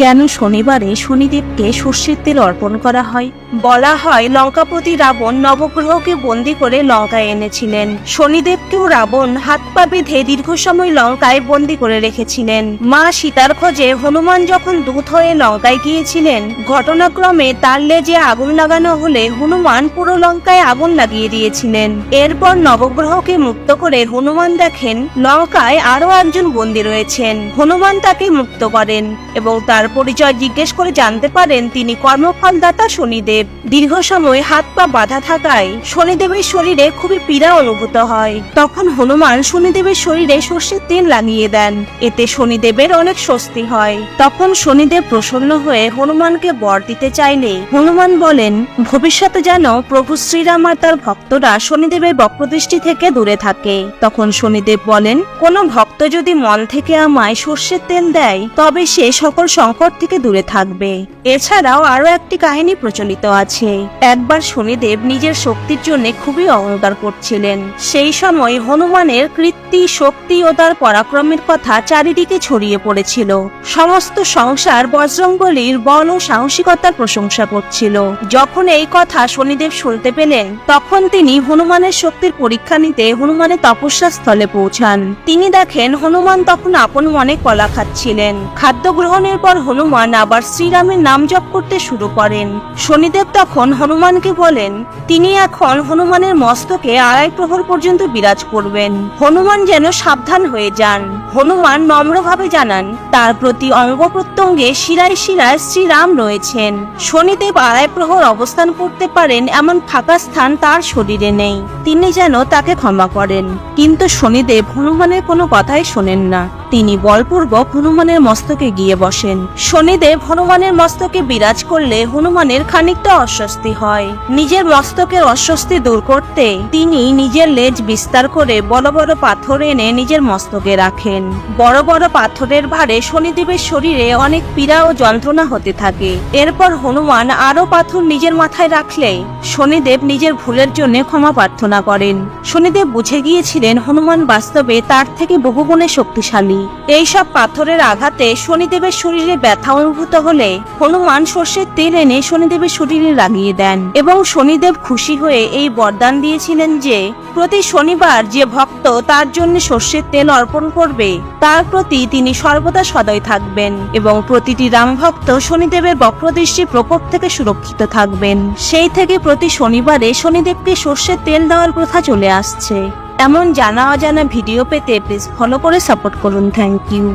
কেন শনিবারে শনিদেবকে সর্ষের তেল অর্পণ করা হয়? বলা হয় লঙ্কাপতি রাবণ নবগ্রহকে বন্দী করে লঙ্কায় এনেছিলেন। শনিদেবকেও রাবণ হাত পা বেঁধে দীর্ঘ সময় লঙ্কায় বন্দী করে রেখেছিলেন। মা সীতার খোঁজে হনুমান যখন দূত হয়ে লঙ্কায় গিয়েছিলেন, ঘটনাক্রমে তার লেজে আগুন লাগানো হলে হনুমান পুরো লঙ্কায় আগুন লাগিয়ে দিয়েছিলেন। এরপর নবগ্রহকে মুক্ত করে হনুমান দেখেন লঙ্কায় আরো একজন বন্দী রয়েছেন। হনুমান তাকে মুক্ত করেন এবং তার পরিচয় জিজ্ঞেস করে জানতে পারেন তিনি কর্মফলদাতা শনিদেব। দীর্ঘ সময় হাত পা বাঁধা থাকায় শনিদেবের শরীরে খুবই পীড়া অনুভূত হয়। তখন হনুমান শনিদেবের শরীরে সর্ষের তেল লাগিয়ে দেন। এতে শনিদেবের অনেক স্বস্তি হয়। তখন শনিদেব প্রসন্ন হয়ে হনুমানকে বর দিতে চাইলে হনুমান বলেন ভবিষ্যতে যেন প্রভু শ্রীরাম আর তার ভক্তরা শনিদেবের বক্রদৃষ্টি থেকে দূরে থাকে। তখন শনিদেব বলেন কোনো ভক্ত যদি মন থেকে আমায় সর্ষের তেল দেয় তবে সে সকল সংকট থেকে দূরে থাকবে। এছাড়াও আরো একটি কাহিনী প্রচলিত আছে। একবার শনিদেব নিজের শক্তির জন্য খুবই অহংকার করছিলেন। সেই সময় হনুমানের কীর্তি, শক্তি ও তার পরাক্রমের কথা চারিদিকে ছড়িয়ে পড়েছিল। সমস্ত সংসার বজরংবলীর বল ও সাহসিকতার প্রশংসা করছিল। যখন এই কথা শনিদেব শুনতে পেলেন তখন তিনি হনুমানের শক্তির পরীক্ষা নিতে হনুমানের তপস্যা স্থলে পৌঁছান। তিনি দেখেন হনুমান তখন আপন মনে কলা খাচ্ছিলেন। খাদ্য গ্রহণের পর হনুমান আবার শ্রীরামের নাম জপ করতে শুরু করেন। শনিদেব তখন হনুমানকে বলেন তিনি এখন হনুমানের মস্তকে 2.5 প্রহর পর্যন্ত বিরাজ করবেন। হনুমান যেন সাবধান হয়ে যান। হনুমান নম্রভাবে জানান তার প্রতি অঙ্গ প্রত্যঙ্গে শিরায় শিরায় শ্রীরাম রয়েছেন। শনিদেব 2.5 প্রহর অবস্থান করতে পারেন এমন ফাঁকা স্থান তার শরীরে নেই। তিনি যেন তাকে ক্ষমা করেন। কিন্তু শনিদেব হনুমানের কোনো কথাই শোনেন না। তিনি বলপূর্বক হনুমানের মস্তকে গিয়ে বসেন। শনিদেব হনুমানের মস্তকে বিরাজ করলে হনুমানের খানিকটা অস্বস্তি হয়। নিজের মস্তকের অস্বস্তি দূর করতে তিনি নিজের লেজ বিস্তার করে বড় বড় পাথর এনে নিজের মস্তকে রাখেন। বড় বড় পাথরের ভারে শনিদেবের শরীরে অনেক পীড়া ও যন্ত্রণা হতে থাকে। এরপর হনুমান আরো পাথর নিজের মাথায় রাখলে শনিদেব নিজের ভুলের জন্য ক্ষমা প্রার্থনা করেন। শনিদেব বুঝে গিয়েছিলেন হনুমান বাস্তবে তার থেকে বহুগুণে শক্তিশালী। এইসব পাথরের আঘাতে শনিদেবের শরীরে ব্যথা অনুভূত হলে হনুমান সর্ষের তেল এনে শনিদেবের শরীরে লাগিয়ে দেন এবং শনিদেব খুশি হয়ে এই বরদান দিয়েছিলেন যে প্রতি শনিবার যে ভক্ত তার জন্য সর্ষের তেল অর্পণ করবে তার প্রতি তিনি সর্বদা সদয় থাকবেন এবং প্রতিটি রাম ভক্ত শনিদেবের বক্রদৃষ্টির প্রকোপ থেকে সুরক্ষিত থাকবেন। সেই থেকে প্রতি শনিবারে শনিদেবকে সর্ষের তেল দেওয়ার প্রথা চলে আসছে। এমন জানা অজানা ভিডিও পেতে প্লিজ ফলো করে সাপোর্ট করুন। Thank you.